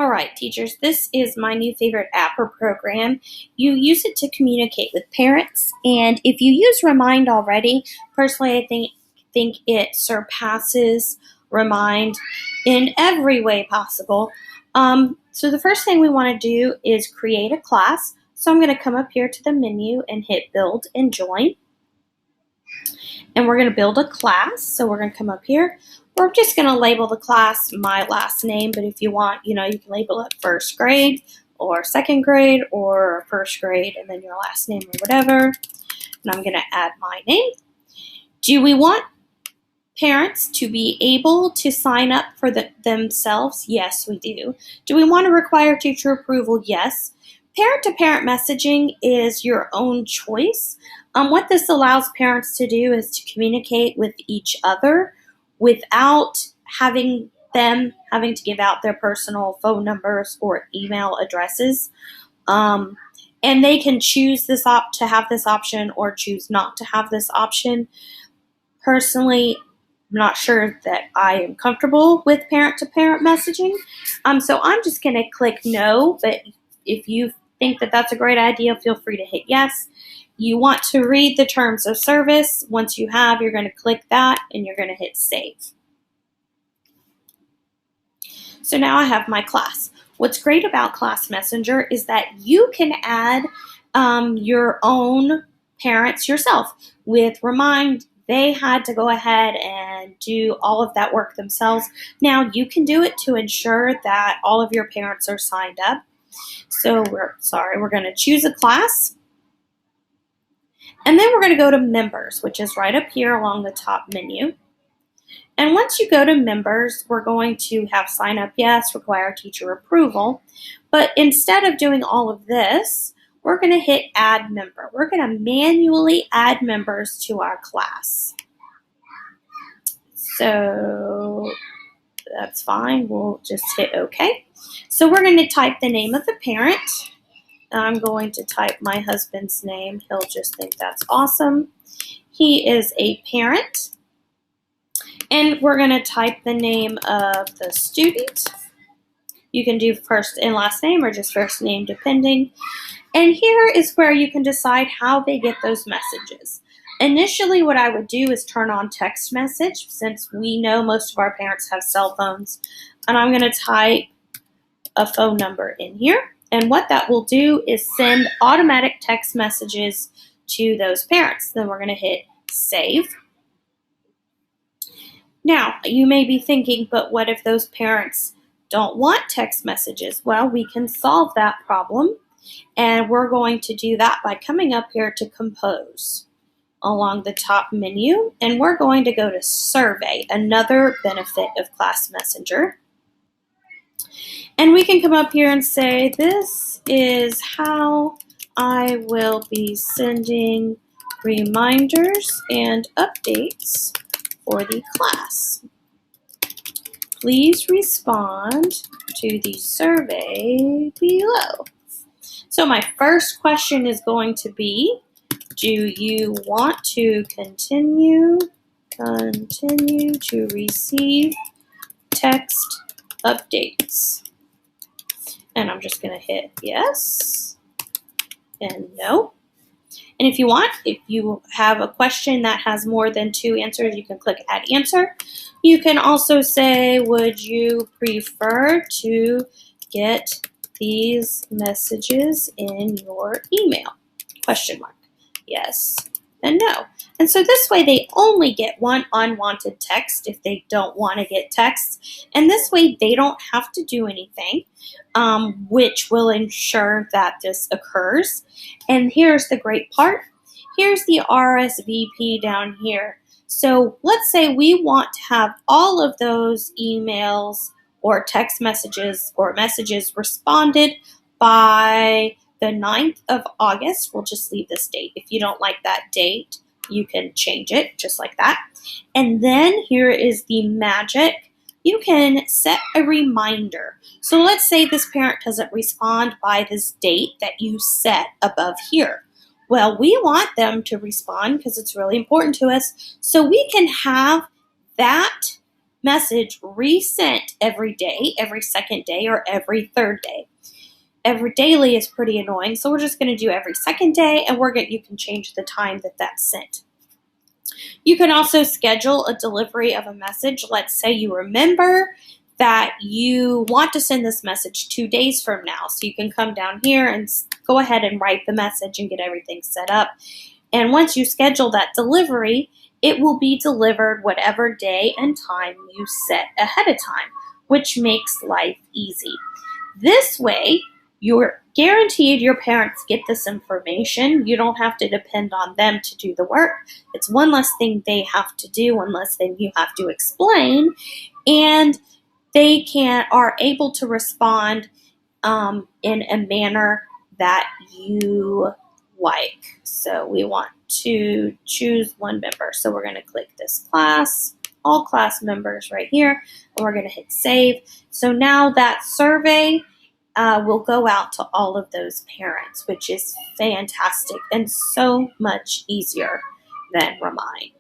All right, teachers, this is my new favorite app or program. You use it to communicate with parents, and if you use Remind already, personally, I think it surpasses Remind in every way possible. So the first thing we want to do is create a class. So I'm going to come up here to the menu and hit Build and Join, and we're going to build a class. So we're going to come up here. We're just going to label the class my last name, but if you want, you can label it first grade or second grade or first grade and then your last name or whatever. And I'm going to add my name. Do we want parents to be able to sign up for themselves? Yes, we do. Do we want to require teacher approval? Yes. Parent-to-parent messaging is your own choice. What this allows parents to do is to communicate with each other without having to give out their personal phone numbers or email addresses. And they can choose to have this option or choose not to have this option. Personally, I'm not sure that I am comfortable with parent-to-parent messaging. So I'm just going to click no, but if you think that that's a great idea, feel free to hit yes. You want to read the terms of service. Once you have, you're going to click that and you're going to hit save. So now I have my class. What's great about Class Messenger is that you can add your own parents yourself. With Remind, they had to go ahead and do all of that work themselves. Now you can do it to ensure that all of your parents are signed up. So we're going to choose a class. And then we're going to go to Members, which is right up here along the top menu. And once you go to Members, we're going to have Sign Up Yes, Require Teacher Approval. But instead of doing all of this, we're going to hit Add Member. We're going to manually add members to our class. So that's fine. We'll just hit OK. So we're going to type the name of the parent. I'm going to type my husband's name. He'll just think that's awesome. He is a parent. And we're going to type the name of the student. You can do first and last name or just first name depending. And here is where you can decide how they get those messages. Initially, what I would do is turn on text message, since we know most of our parents have cell phones. And I'm going to type a phone number in here. And what that will do is send automatic text messages to those parents. Then we're going to hit save. Now, you may be thinking, but what if those parents don't want text messages? Well, we can solve that problem. And we're going to do that by coming up here to Compose along the top menu. And we're going to go to Survey, another benefit of Class Messenger. And we can come up here and say, this is how I will be sending reminders and updates for the class. Please respond to the survey below. So my first question is going to be, do you want to continue to receive text updates? And I'm just going to hit yes and no. And if you have a question that has more than 2 answers, you can click Add Answer. You can also say, would you prefer to get these messages in your email? Question mark. Yes and no. And so this way they only get one unwanted text if they don't want to get texts. And this way they don't have to do anything, which will ensure that this occurs. And here's the great part. Here's the RSVP down here. So let's say we want to have all of those emails or text messages or messages responded by the 9th of August. We'll just leave this date. If you don't like that date, you can change it just like that. And then here is the magic. You can set a reminder. So let's say this parent doesn't respond by this date that you set above here. Well, we want them to respond because it's really important to us. So we can have that message resent every day, every second day, or every third day. Every daily is pretty annoying, so we're just going to do every second day, and you can change the time that that's sent. You can also schedule a delivery of a message. Let's say you remember that you want to send this message 2 days from now. So you can come down here and go ahead and write the message and get everything set up. And once you schedule that delivery, it will be delivered whatever day and time you set ahead of time, which makes life easy. This way, you're guaranteed your parents get this information. You don't have to depend on them to do the work. It's one less thing they have to do, one less thing you have to explain, and they are able to respond in a manner that you like. So we want to choose one member. So we're going to click this class, all class members right here, and we're going to hit save. So now that survey will go out to all of those parents, which is fantastic and so much easier than Remind.